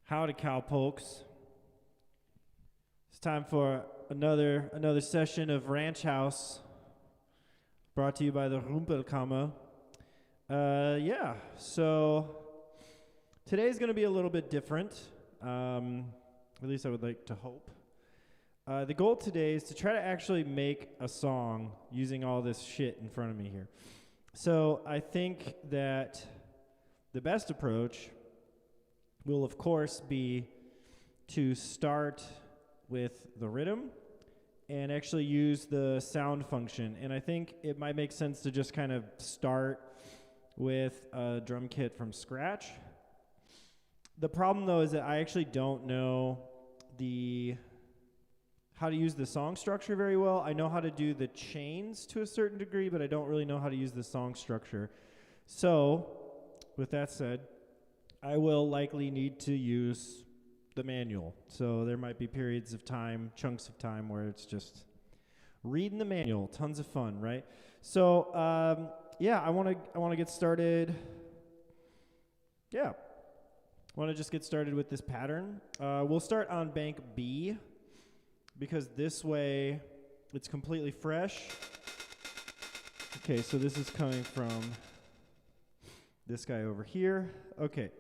Howdy, cowpokes. It's time for another session of Ranch House, brought to you by the Rumpelkammer. So today's going to be a little bit different. At least I would like to hope. The goal today is to try to actually make a song using all this shit in front of me here. So I think that the best approach will, of course, be to start with the Rytm and actually use the sound function. And I think it might make sense to just kind of start with a drum kit from scratch. The problem, though, is that I actually don't know how to use the song structure very well. I know how to do the chains to a certain degree, but I don't really know how to use the song structure. So, with that said, I will likely need to use the manual. So there might be periods of time, chunks of time, where it's just reading the manual. Tons of fun, right? So, I want to get started. Yeah. I want to just get started with this pattern. We'll start on bank B, because this way it's completely fresh. Okay, so this is coming from this guy over here. Okay.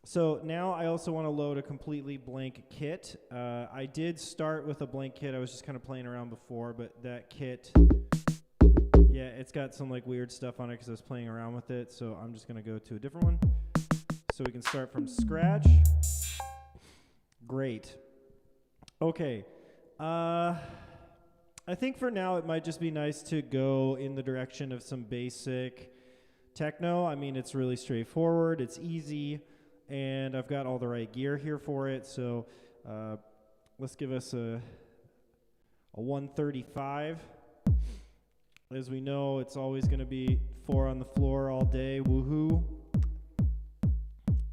So now I also want to load a completely blank kit. I did start with a blank kit. I was just kind of playing around before, but that kit, yeah, it's got some like weird stuff on it because I was playing around with it. So I'm just going to go to a different one. So we can start from scratch. Great. Okay. I think for now it might just be nice to go in the direction of some basic techno. I mean, it's really straightforward. It's easy. And I've got all the right gear here for it, so let's give us a 135. As we know, it's always going to be 4 on the floor all day, woohoo.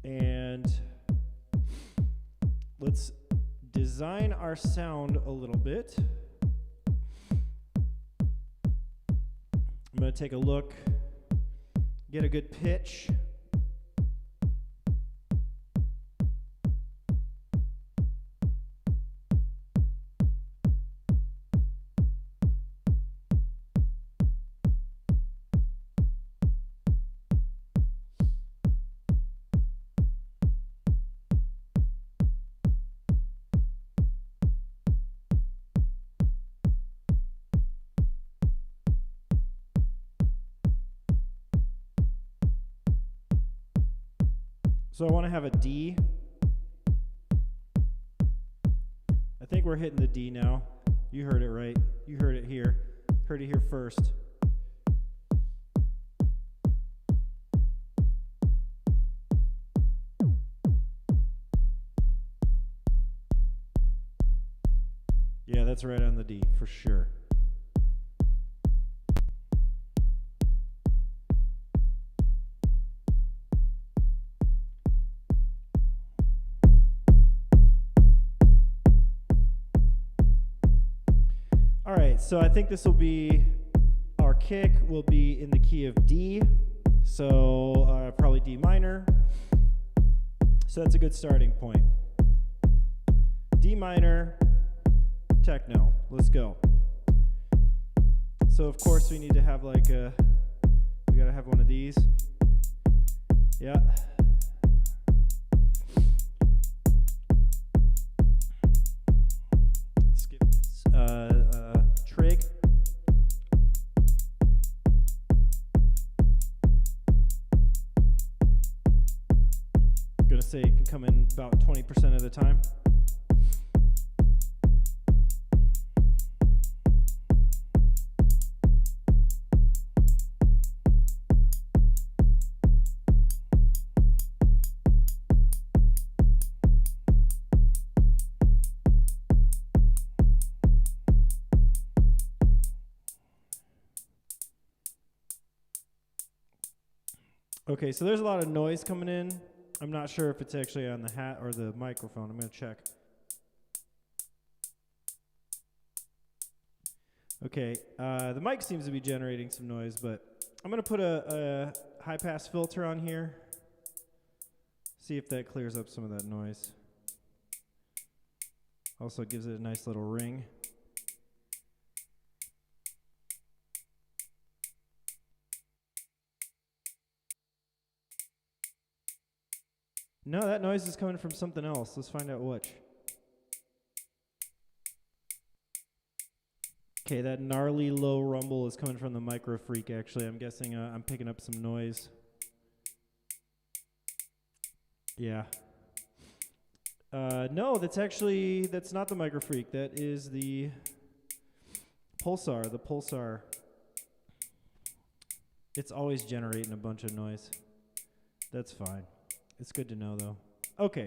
And let's design our sound a little bit. I'm going to take a look, get a good pitch. So I want to have a D. I think we're hitting the D now. You heard it right. You heard it here. Heard it here first. Yeah, that's right on the D for sure. So I think this will be, our kick will be in the key of D, so probably D minor. So that's a good starting point. D minor, techno, let's go. So of course we need to have we gotta have one of these. Yeah. Skip this. Trig. Gonna say it can come in about 20% of the time. Okay, so there's a lot of noise coming in. I'm not sure if it's actually on the hat or the microphone. I'm going to check. Okay, the mic seems to be generating some noise, but I'm going to put a high-pass filter on here. See if that clears up some of that noise. Also gives it a nice little ring. No, that noise is coming from something else. Let's find out which. Okay, that gnarly low rumble is coming from the Micro Freak, actually. I'm guessing I'm picking up some noise. Yeah. No, that's not the Micro Freak. That is the Pulsar, It's always generating a bunch of noise. That's fine. It's good to know, though. Okay.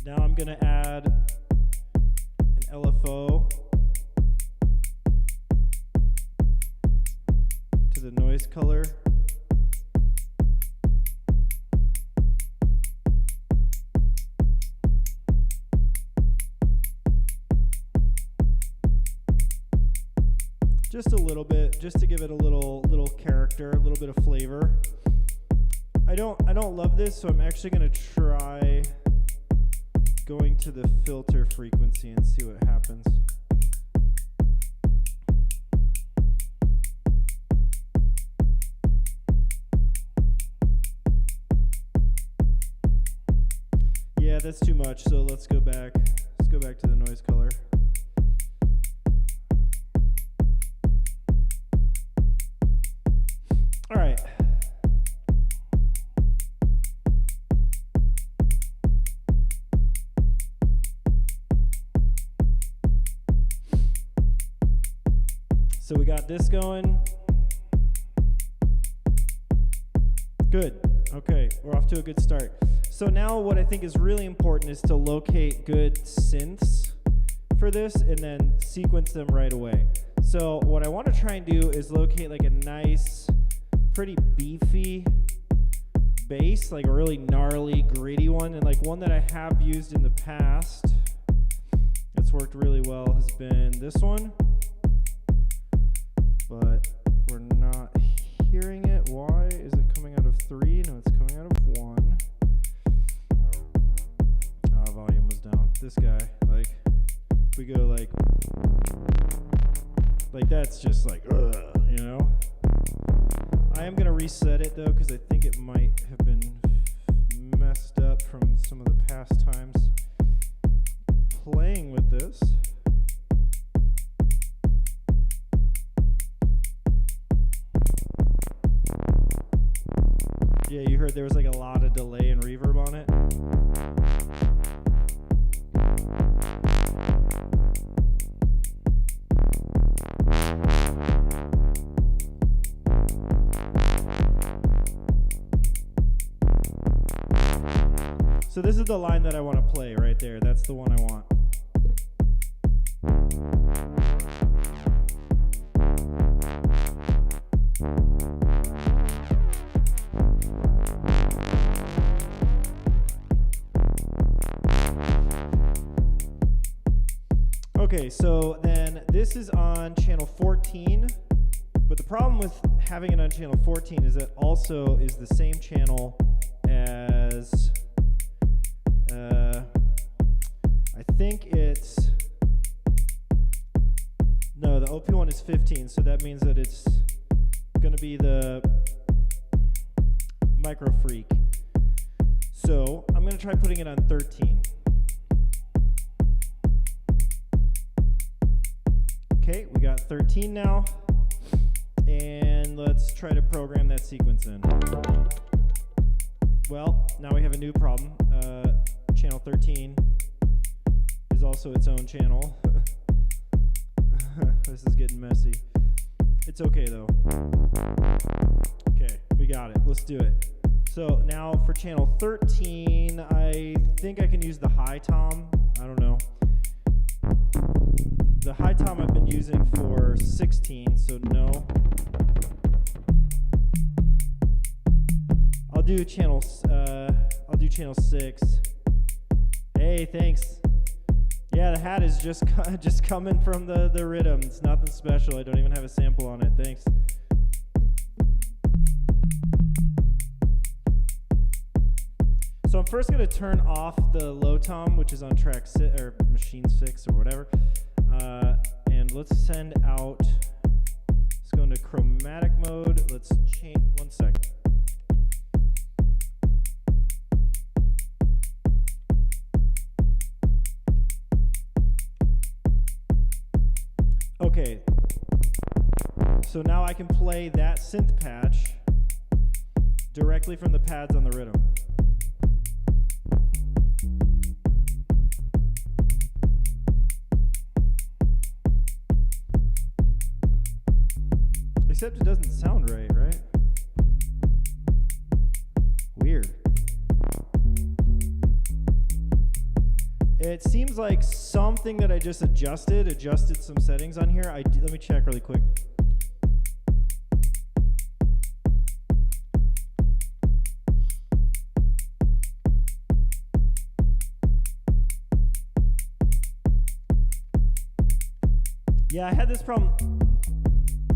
Now I'm going to add an LFO to the noise color. Just a little bit, just to give it a little character, a little bit of flavor. I don't love this, so I'm actually going to try going to the filter frequency and see what happens. Yeah, that's too much, so let's go back. Let's go back to the noise color. All right. So we got this going. Good. Okay, we're off to a good start. So now what I think is really important is to locate good synths for this and then sequence them right away. So what I want to try and do is locate like a nice, pretty beefy bass, like a really gnarly, gritty one, and like one that I have used in the past. It's worked really well has been this one. But we're not hearing it. Why is it coming out of 3? No, it's coming out of 1. Oh, volume was down. This guy, like, if we go like that's just like, you know? I am gonna reset it though, because I think it might have been messed up from some of the past times playing with this. Yeah, you heard there was like a lot of delay and reverb on it. So this is the line that I want to play right there. That's the one I want. Okay, so then this is on channel 14, but the problem with having it on channel 14 is that also is the same channel as, I think it's, no, the OP one is 15, so that means that it's going to be the Micro Freak. So I'm going to try putting it on 13. Okay, we got 13 now, and let's try to program that sequence in. Well, now we have a new problem. Channel 13 is also its own channel. This is getting messy. It's okay though. Okay, we got it. Let's do it. So now for channel 13, I think I can use the high tom. I don't know. The high tom I've been using for 16, so no. I'll do channel 6. Hey, thanks. Yeah, the hat is just coming from the Rytm. It's nothing special. I don't even have a sample on it. Thanks. So I'm first going to turn off the low tom, which is on track 6 or machine 6 or whatever. And let's send out. Let's go into chromatic mode. Let's change. 1 second. Okay. So now I can play that synth patch directly from the pads on the Rytm. Except it doesn't sound right? Weird. It seems like something that I just adjusted some settings on here. Let me check really quick. Yeah, I had this problem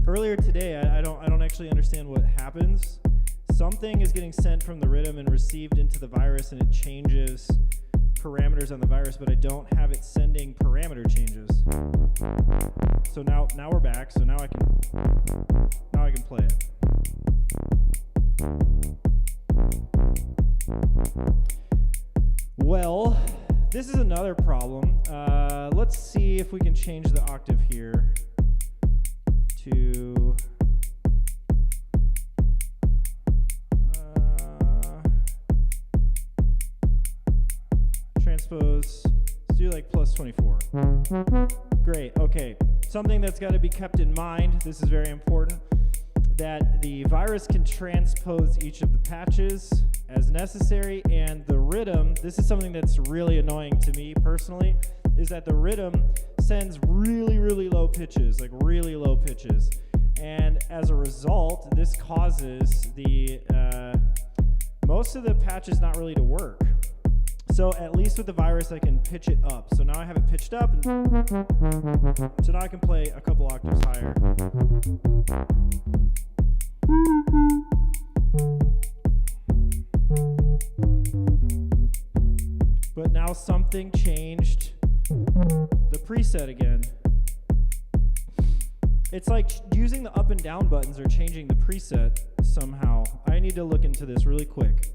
earlier today. I don't actually understand what happens. Something is getting sent from the Rytm and received into the virus, and it changes parameters on the virus, but I don't have it sending parameter changes. So now we're back. So now I can play it. Well, this is another problem. Let's see if we can change the octave here to transpose. Let's do like plus 24. Great. Okay. Something that's got to be kept in mind, this is very important, that the virus can transpose each of the patches as necessary, and the Rytm, this is something that's really annoying to me personally, is that the Rytm sends really, really low pitches, like really low pitches. And as a result, this causes the most of the patches not really to work. So at least with the virus, I can pitch it up. So now I have it pitched up, and so now I can play a couple octaves higher. But now something changed the preset again. It's like using the up and down buttons or changing the preset somehow. I need to look into this really quick.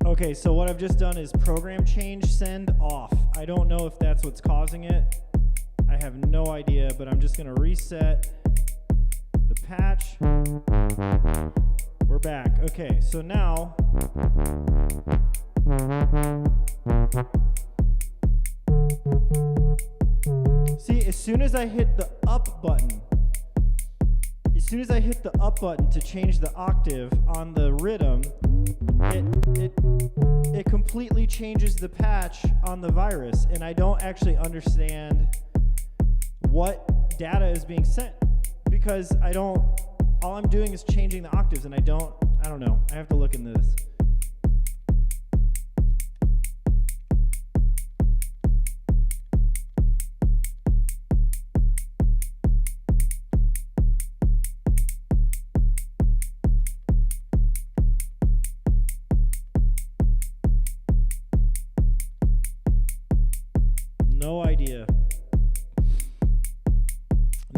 Okay, so what I've just done is program change send off. I don't know if that's what's causing it. I have no idea, but I'm just going to reset the patch. We're back. Okay, so now see, as soon as I hit the up button, to change the octave on the Rytm, it completely changes the patch on the virus, and I don't actually understand what data is being sent, because all I'm doing is changing the octaves, and I don't know. I have to look into this.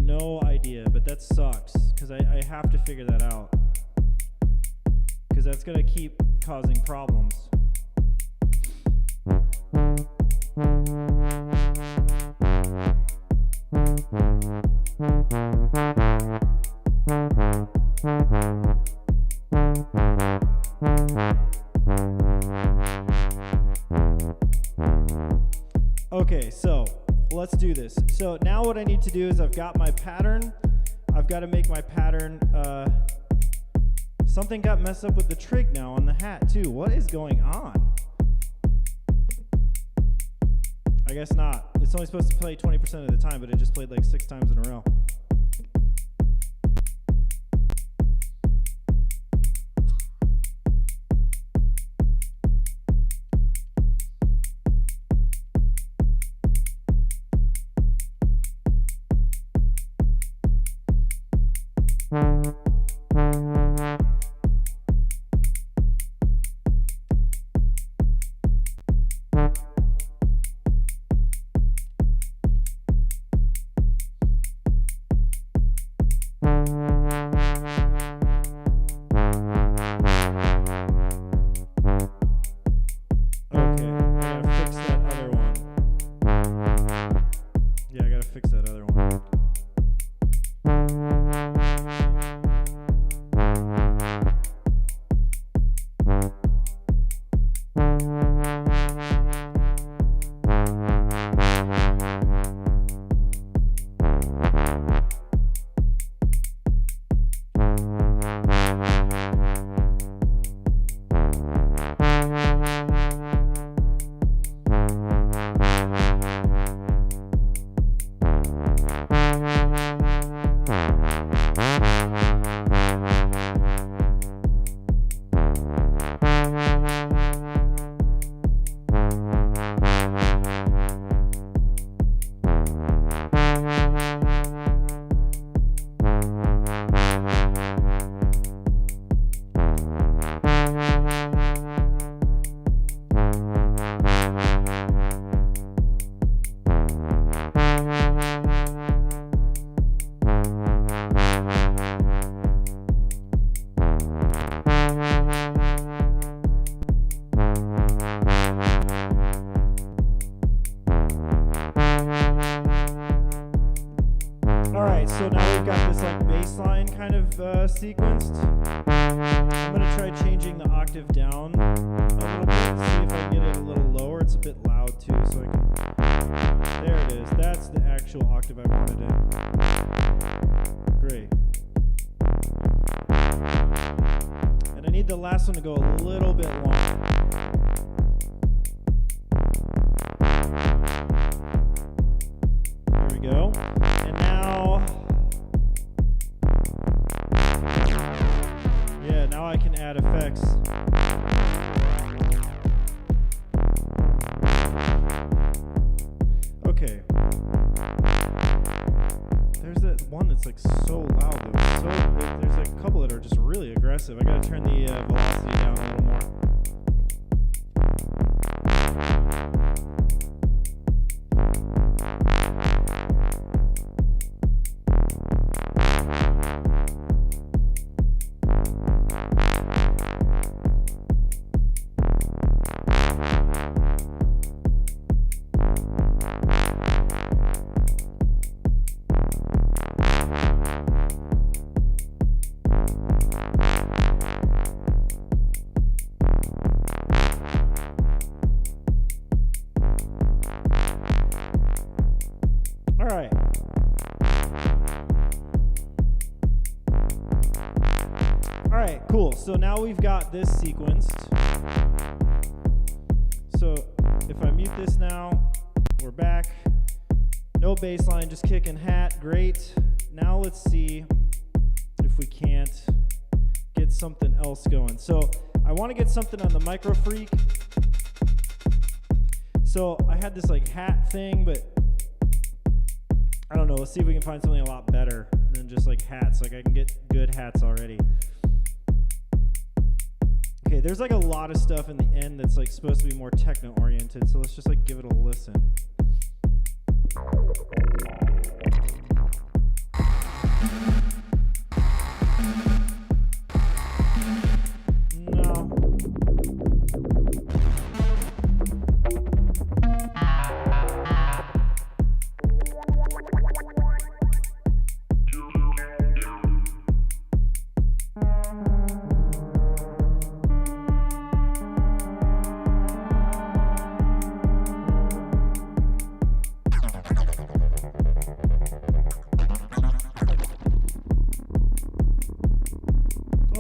No idea, but that sucks, because I have to figure that out, because that's going to keep causing problems. Okay, so let's do this. So now what I need to do is I've got my pattern. I've got to make my pattern. Something got messed up with the trig now on the hat too. What is going on? I guess not. It's only supposed to play 20% of the time, but it just played like 6 times in a row. So now we've got this like bass line kind of sequenced. I'm going to try changing the octave down a little bit, see if I can get it a little lower. It's a bit loud too, so I can... There it is. That's the actual octave I wanted in. Great. And I need the last one to go a little bit longer. There we go. And now... Yeah, now I can add effects. Okay. There's that one that's like so loud though. There's like a couple that are just really aggressive. I gotta turn the velocity down a little more. Alright, cool. So now we've got this sequenced. So if I mute this now, we're back. No bass line, just kick and hat. Great. Now let's see if we can't get something else going. So I want to get something on the Micro Freak. So I had this like hat thing, but I don't know. Let's see if we can find something a lot better than just like hats. Like I can get good hats already. Okay, there's like a lot of stuff in the end that's like supposed to be more techno oriented. So let's just like give it a listen. No.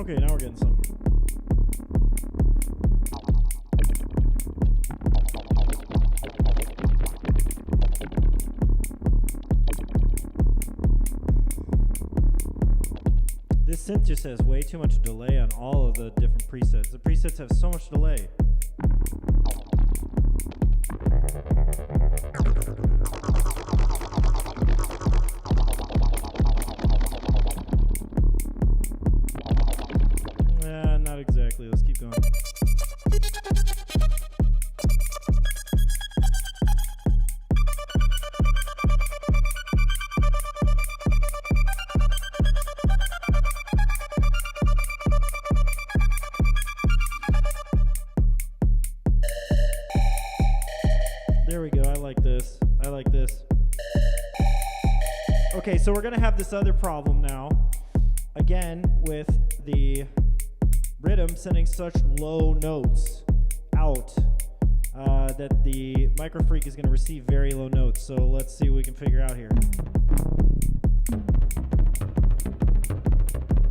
Okay, now we're getting some. This synth just has way too much delay on all of the different presets. The presets have so much delay. Not exactly. Let's keep going. There we go. I like this. I like this. Okay, so we're going to have this other problem now. Again, with the Rytm sending such low notes out that the microfreak is going to receive very low notes. So let's see what we can figure out here.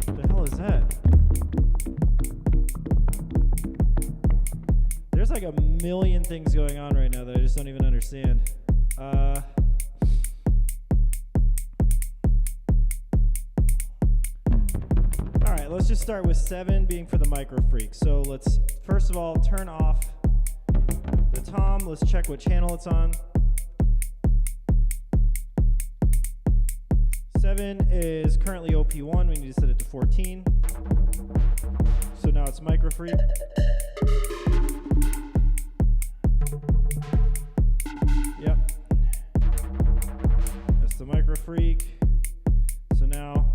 What the hell is that? There's like a million things going on right now that I just don't even understand. Alright, let's just start with 7 being for the microfreak. So let's first of all turn off the tom. Let's check what channel it's on. 7 is currently OP1. We need to set it to 14. So now it's microfreak. Yep. That's the microfreak. So now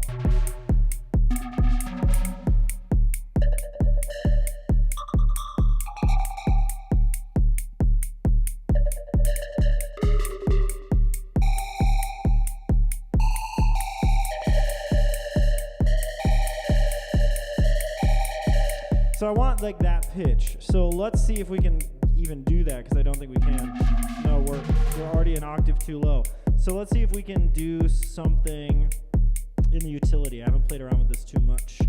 so I want like that pitch. So let's see if we can even do that, because I don't think we can. No, we're already an octave too low. So let's see if we can do something in the utility. I haven't played around with this too much.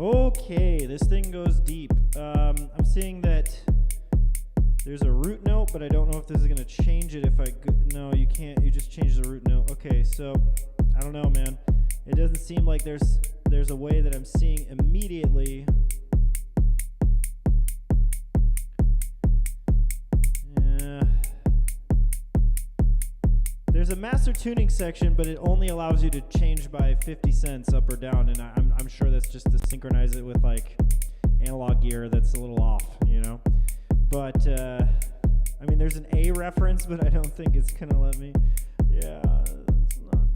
Okay, this thing goes deep. I'm seeing that there's a root note, but I don't know if this is going to change it if I... No, you can't. You just change the root note. Okay, so I don't know, man. It doesn't seem like there's a way that I'm seeing immediately. Yeah. There's a master tuning section, but it only allows you to change by 50 cents up or down, and I'm sure that's just to synchronize it with like analog gear that's a little off, you know. But I mean, there's an A reference, but I don't think it's gonna let me. Yeah, it's not.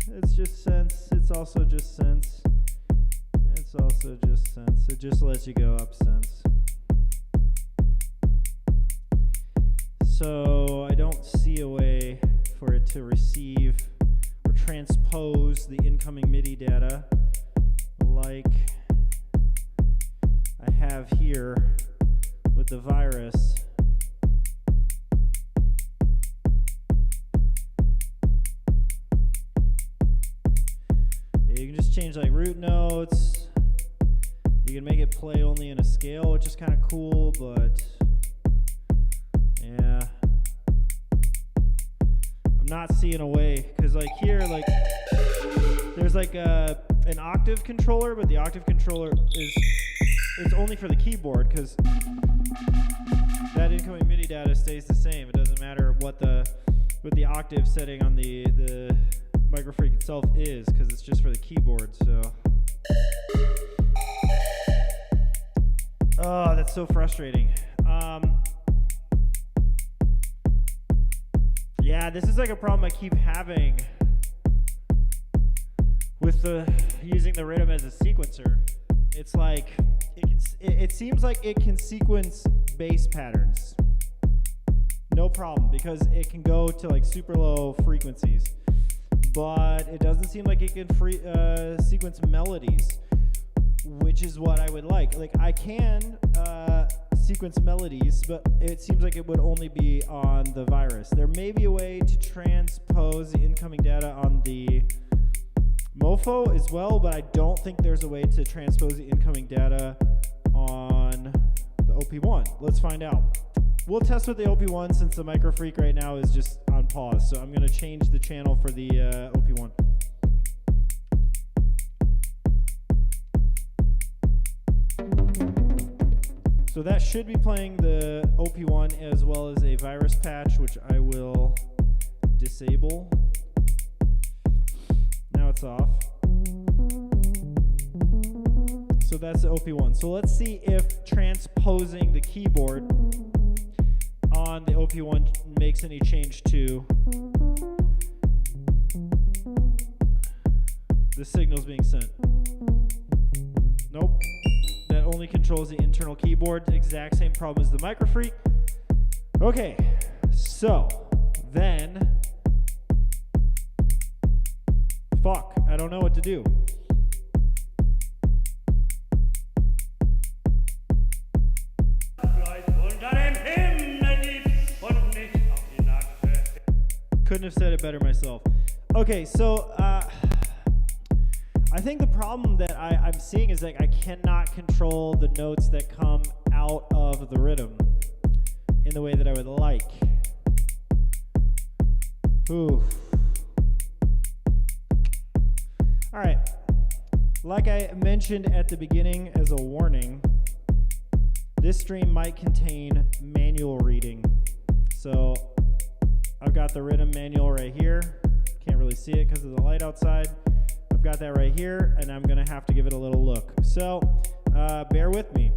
It's just sense. It's also just sense. It's also just sense. It just lets you go up sense. So I don't see a way for it to receive or transpose the incoming MIDI data like I have here with with the virus. You can just change like root notes. You can make it play only in a scale, which is kind of cool, but yeah. I'm not seeing a way, because like here, like there's like an octave controller, but the octave controller it's only for the keyboard, because that incoming MIDI data stays the same. It doesn't matter what the octave setting on the Microfreak itself is, because it's just for the keyboard. So oh, that's so frustrating. Yeah, this is like a problem I keep having with using the Rytm as a sequencer. It's like it seems like it can sequence bass patterns, no problem, because it can go to like super low frequencies. But it doesn't seem like it can sequence melodies, which is what I would like. Like I can sequence melodies, but it seems like it would only be on the virus. There may be a way to transpose the incoming data on the Mofo as well, but I don't think there's a way to transpose the incoming data on the OP1. Let's find out. We'll test with the OP1 since the Microfreak right now is just on pause. So I'm going to change the channel for the OP1. So that should be playing the OP1 as well as a virus patch, which I will disable. Now it's off. So that's the OP1. So let's see if transposing the keyboard on the OP1 makes any change to the signals being sent. Nope. That only controls the internal keyboard. The exact same problem as the Microfreak. Okay, so then, fuck, I don't know what to do. Couldn't have said it better myself. Okay, so I think the problem that I'm seeing is like I cannot control the notes that come out of the Rytm in the way that I would like. Ooh. All right. Like I mentioned at the beginning as a warning, this stream might contain manual reading. So I've got the Rytm manual right here. Can't really see it because of the light outside. I've got that right here, and I'm going to have to give it a little look. So bear with me.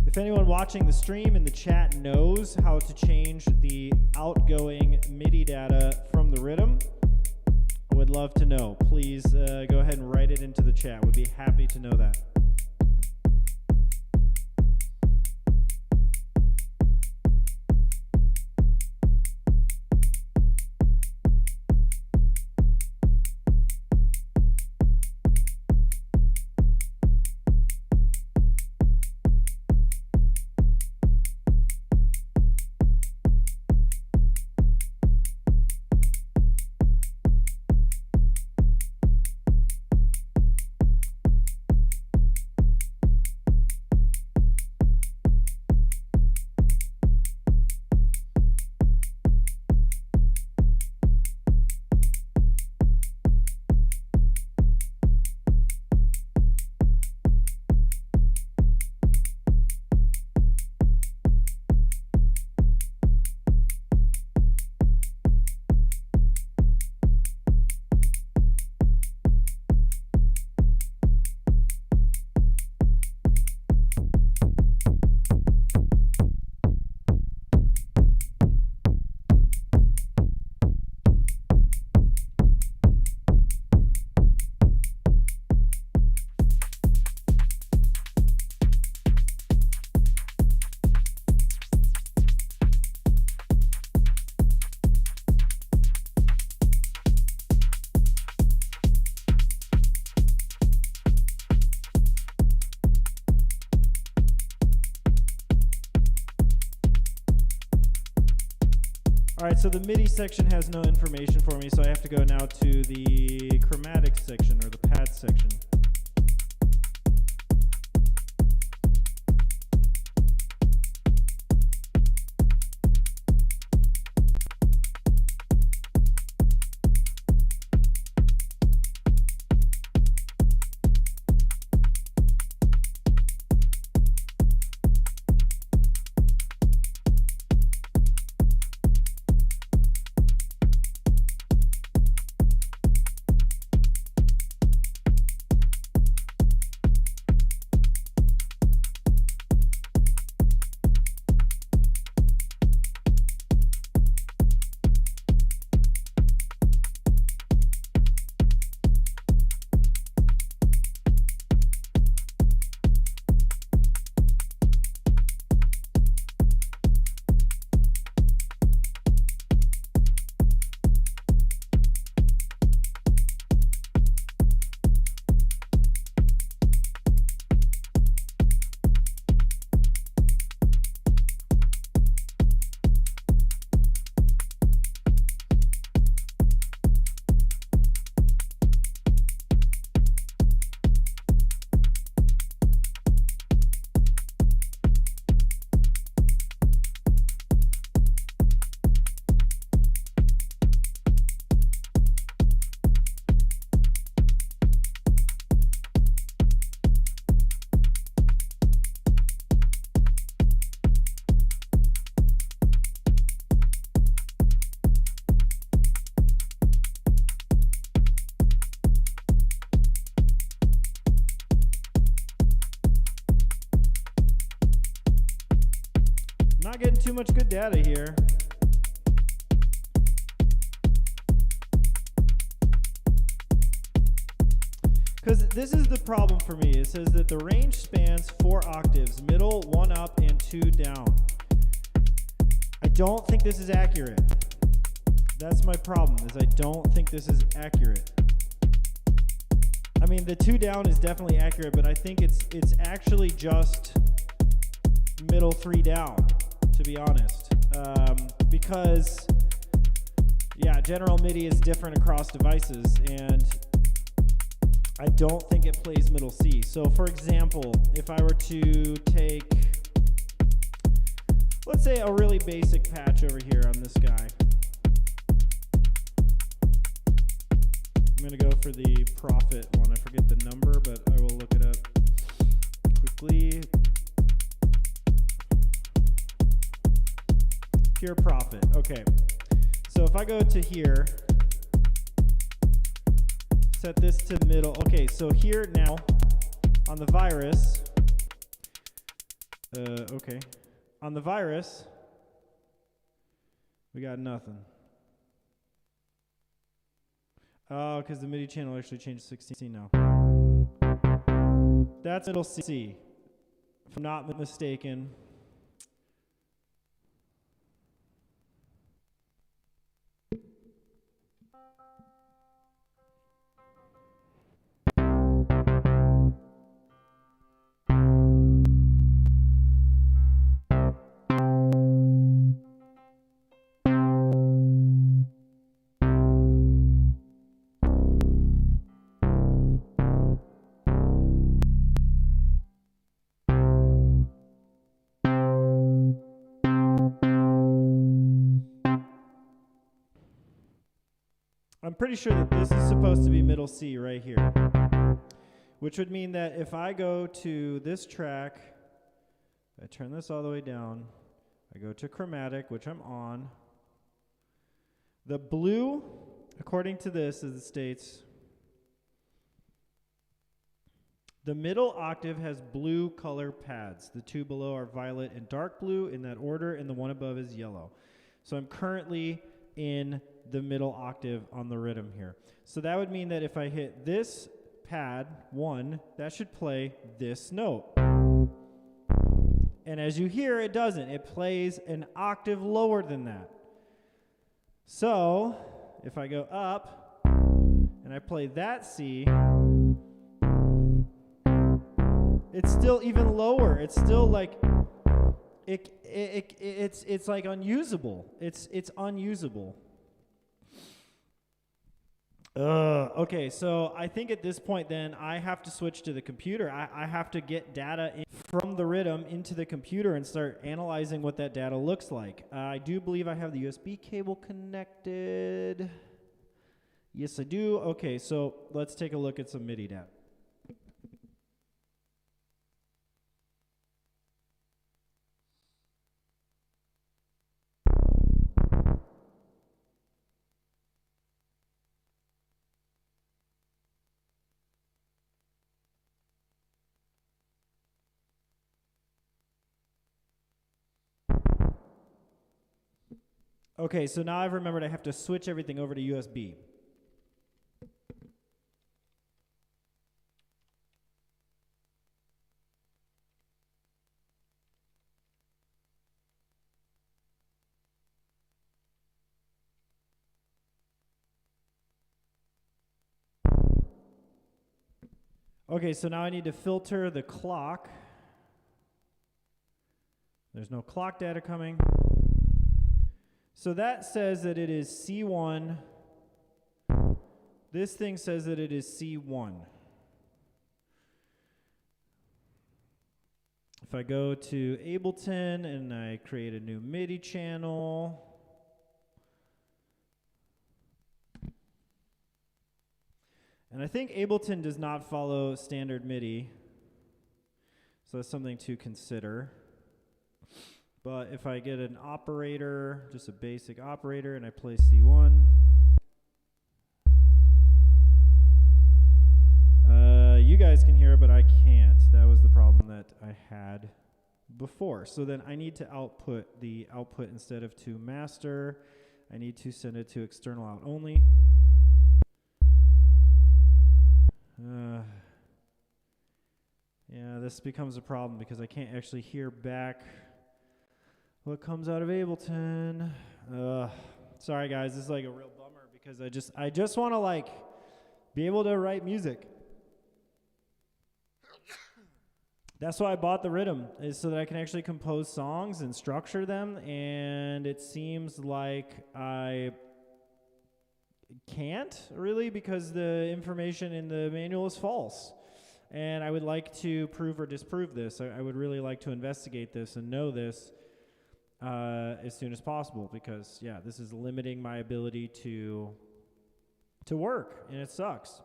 If anyone watching the stream in the chat knows how to change the outgoing MIDI data from the Rytm, I would love to know. Please go ahead and write it into the chat. Would be happy to know that. All right, so the MIDI section has no information for me, so I have to go now to the chromatic section or the pad section. Not getting too much good data here. Because this is the problem for me. It says that the range spans 4 octaves, middle, 1 up, and 2 down. I don't think this is accurate. That's my problem, is I don't think this is accurate. I mean, the 2 down is definitely accurate, but I think it's actually just middle 3 down, to be honest. Because, yeah, general MIDI is different across devices, and I don't think it plays middle C. So, for example, if I were to take, let's say, a really basic patch over here on this guy. I'm going to go for the Profit one. I forget the number, but I will look it up quickly. Pure Profit. Okay. So if I go to here, set this to middle. Okay, so here now on the virus, okay. On the virus, we got nothing. Oh, because the MIDI channel actually changed to 16 now. That's middle C, if I'm not mistaken. I'm pretty sure that this is supposed to be middle C right here, which would mean that if I go to this track, I turn this all the way down, I go to chromatic, which I'm on. The blue, according to this, as it states, the middle octave has blue color pads. The 2 below are violet and dark blue in that order, and the 1 above is yellow. So I'm currently in the middle octave on the Rytm here. So that would mean that if I hit this pad 1, that should play this note. And as you hear, it doesn't. It plays an octave lower than that. So if I go up and I play that C, it's still even lower. It's still like it's like unusable. It's unusable. Okay, so I think at this point then I have to switch to the computer. I have to get data from the Rytm into the computer and start analyzing what that data looks like. I do believe I have the USB cable connected. Yes, I do. Okay, so let's take a look at some MIDI data. Okay, so now I've remembered I have to switch everything over to USB. Okay, so now I need to filter the clock. There's no clock data coming. So that says that it is C1. This thing says that it is C1. If I go to Ableton and I create a new MIDI channel, and I think Ableton does not follow standard MIDI, so that's something to consider. But if I get an operator, just a basic operator, and I play C1, you guys can hear it, but I can't. That was the problem that I had before. So then I need to output the output instead of to master. I need to send it to external out only. Yeah, this becomes a problem because I can't actually hear back what comes out of Ableton. Sorry guys, this is like a real bummer because I just want to like be able to write music. That's why I bought the Rytm, is so that I can actually compose songs and structure them, and it seems like I can't really because the information in the manual is false. And I would like to prove or disprove this. I would really like to investigate this and know this as soon as possible because, yeah, this is limiting my ability to work, and it sucks.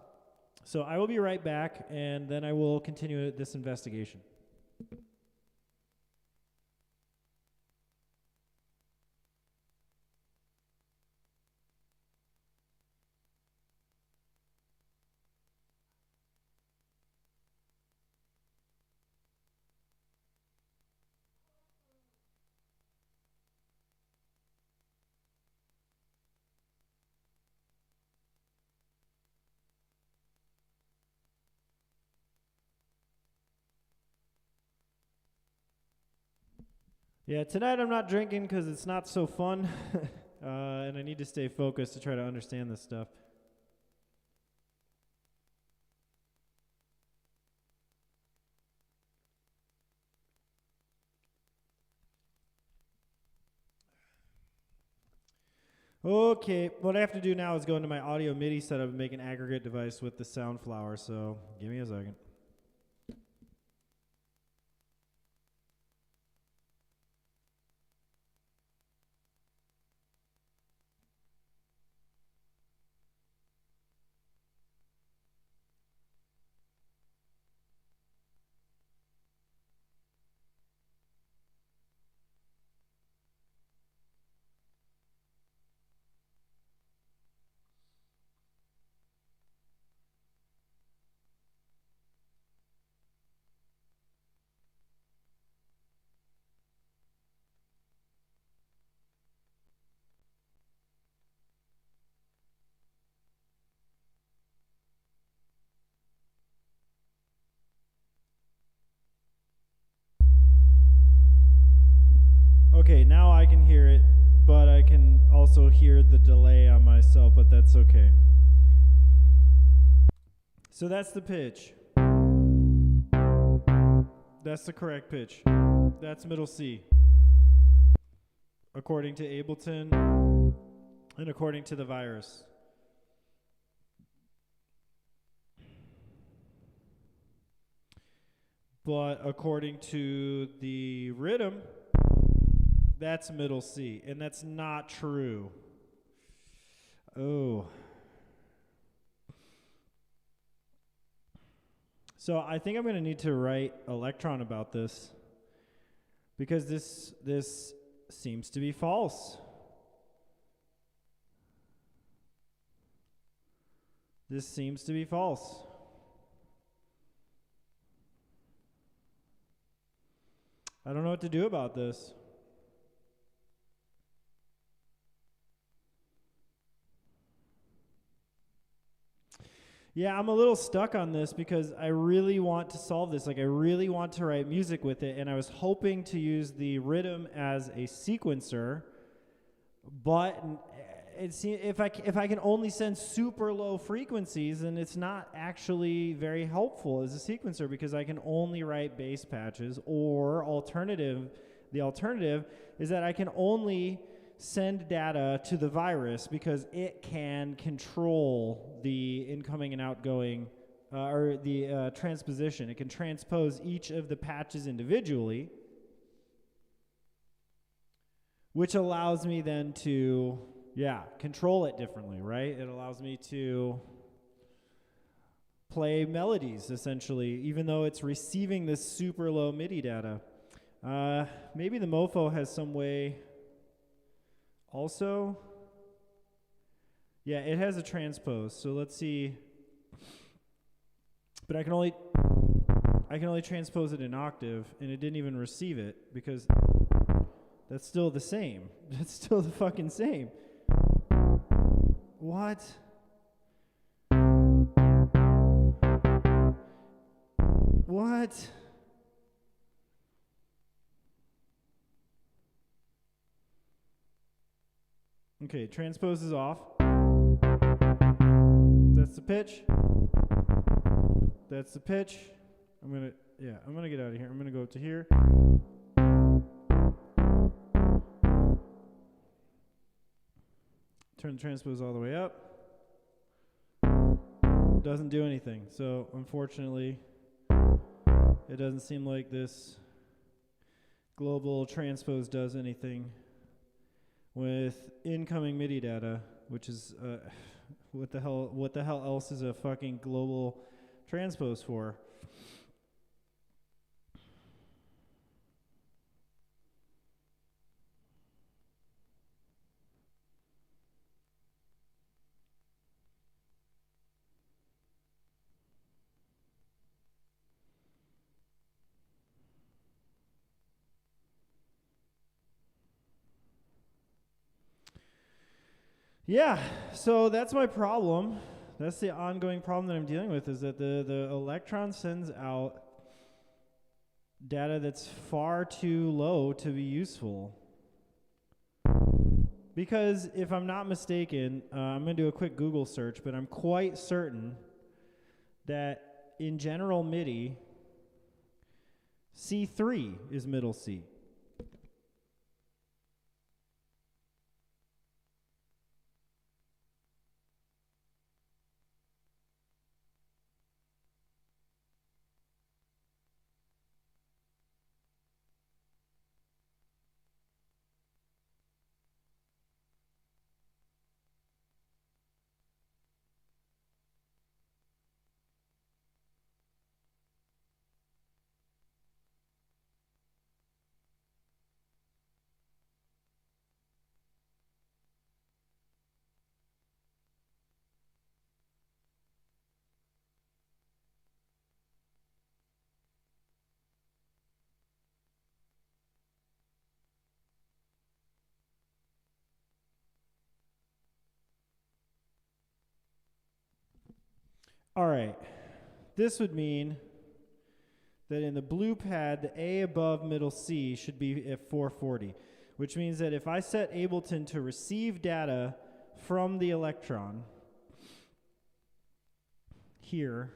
So I will be right back, and then I will continue this investigation. Yeah, tonight I'm not drinking because it's not so fun, and I need to stay focused to try to understand this stuff. Okay, what I have to do now is go into my audio MIDI setup and make an aggregate device with the Soundflower, so give me a second. Okay, now I can hear it, but I can also hear the delay on myself, but that's okay. So that's the pitch. That's the correct pitch. That's middle C. according to Ableton, and according to the virus. But according to the Rytm, that's middle C, and that's not true. Oh. So I think I'm going to need to write Elektron about this, because this seems to be false. This seems to be false. I don't know what to do about this. Yeah, I'm a little stuck on this because I really want to solve this. Like, I really want to write music with it, and I was hoping to use the Rytm as a sequencer, but if I can only send super low frequencies, then it's not actually very helpful as a sequencer, because I can only write bass patches, or the alternative is that I can only send data to the virus, because it can control the incoming and outgoing, or the transposition. It can transpose each of the patches individually, which allows me then to, control it differently, right? It allows me to play melodies, essentially, even though it's receiving this super low MIDI data. Maybe the Mofo has some way also. Yeah, it has a transpose, so let's see. But I can only transpose it in octave, and it didn't even receive it, because that's still the same. That's still the fucking same. What? What? Okay, transpose is off. That's the pitch. That's the pitch. I'm gonna get out of here. I'm gonna go up to here. Turn the transpose all the way up. Doesn't do anything. So unfortunately, it doesn't seem like this global transpose does anything with incoming MIDI data, which is what the hell else is a fucking global transpose for? Yeah, so that's my problem. That's the ongoing problem that I'm dealing with, is that the Elektron sends out data that's far too low to be useful. Because if I'm not mistaken, I'm going to do a quick Google search, but I'm quite certain that in general MIDI, C3 is middle C. All right, this would mean that in the blue pad, the A above middle C should be at 440, which means that if I set Ableton to receive data from the Elektron here,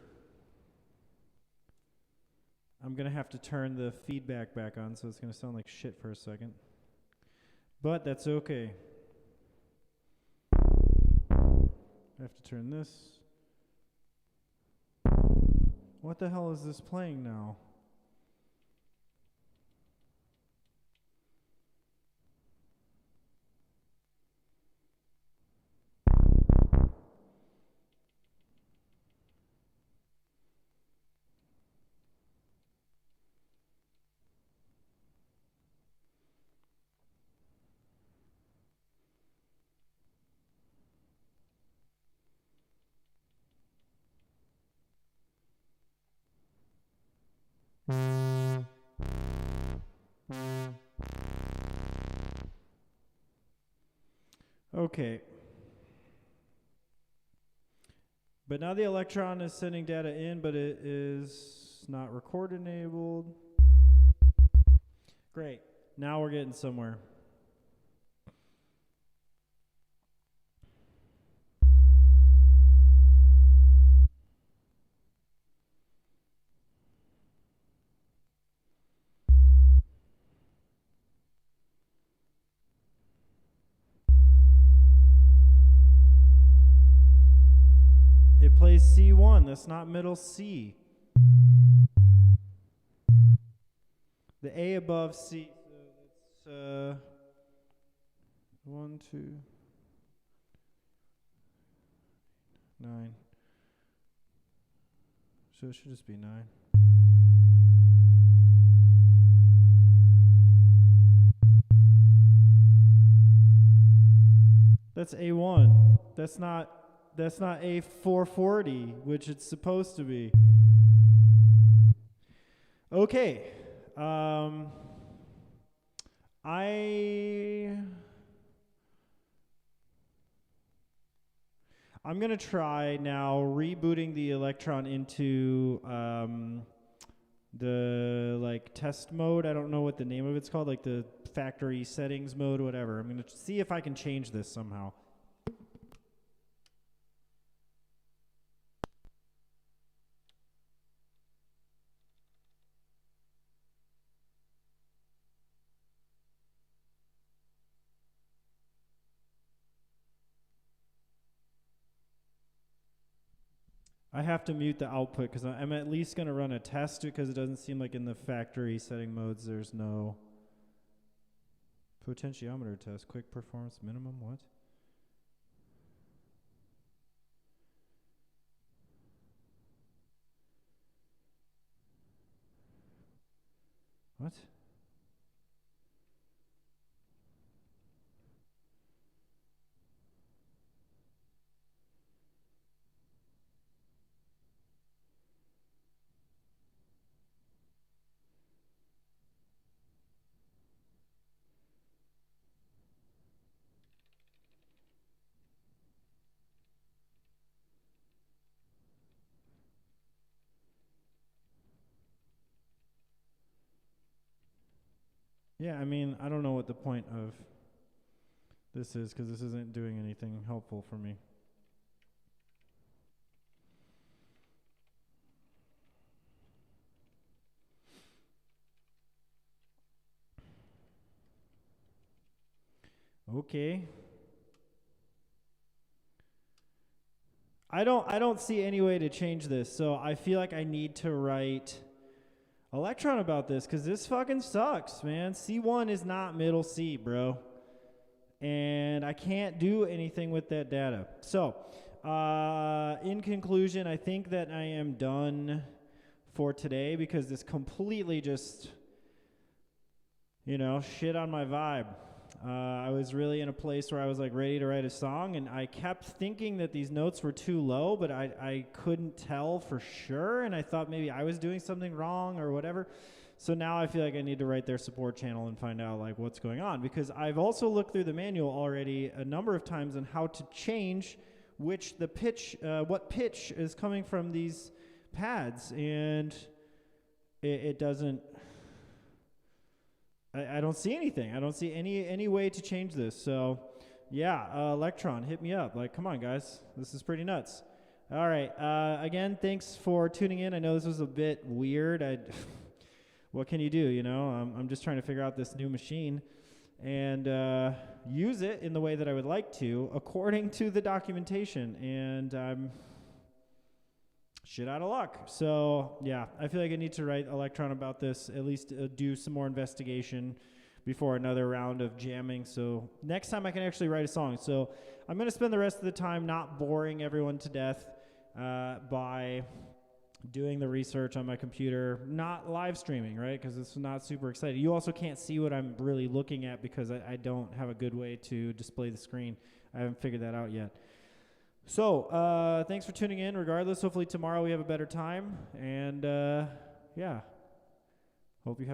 I'm going to have to turn the feedback back on, so it's going to sound like shit for a second. But that's okay. I have to turn this. What the hell is this playing now? Okay. But now the Elektron is sending data in, but it is not record enabled. Great. Now we're getting somewhere. It plays C1. That's not middle C. The A above C. So that's 1, 2, 9. So it should just be 9. That's A1. That's not A440, which it's supposed to be. Okay. I'm going to try now rebooting the Elektron into the like test mode. I don't know what the name of it's called, like the factory settings mode, whatever. I'm going to see if I can change this somehow. I have to mute the output because I'm at least going to run a test because it doesn't seem like in the factory setting modes there's no potentiometer test. Quick performance minimum, what? What? Yeah, I mean, I don't know what the point of this is because this isn't doing anything helpful for me. Okay. I don't see any way to change this, so I feel like I need to write Elektron about this because this fucking sucks, man. C1 is not middle C, bro. And I can't do anything with that data. So, in conclusion, I think that I am done for today because this completely just, shit on my vibe. I was really in a place where I was like ready to write a song, and I kept thinking that these notes were too low, but I couldn't tell for sure, and I thought maybe I was doing something wrong or whatever. So now I feel like I need to write their support channel and find out like what's going on, because I've also looked through the manual already a number of times on how to change what pitch is coming from these pads, and it doesn't. I don't see anything. I don't see any way to change this. So, yeah, Elektron, hit me up. Like, come on, guys. This is pretty nuts. All right. Again, thanks for tuning in. I know this was a bit weird. What can you do, I'm just trying to figure out this new machine. and use it in the way that I would like to, according to the documentation. And I'm shit out of luck. So, yeah, I feel like I need to write Elektron about this, at least do some more investigation before another round of jamming. So next time I can actually write a song. So I'm going to spend the rest of the time not boring everyone to death by doing the research on my computer, not live streaming, right? Because it's not super exciting. You also can't see what I'm really looking at because I don't have a good way to display the screen. I haven't figured that out yet. So thanks for tuning in. Regardless, hopefully tomorrow we have a better time. And yeah, hope you have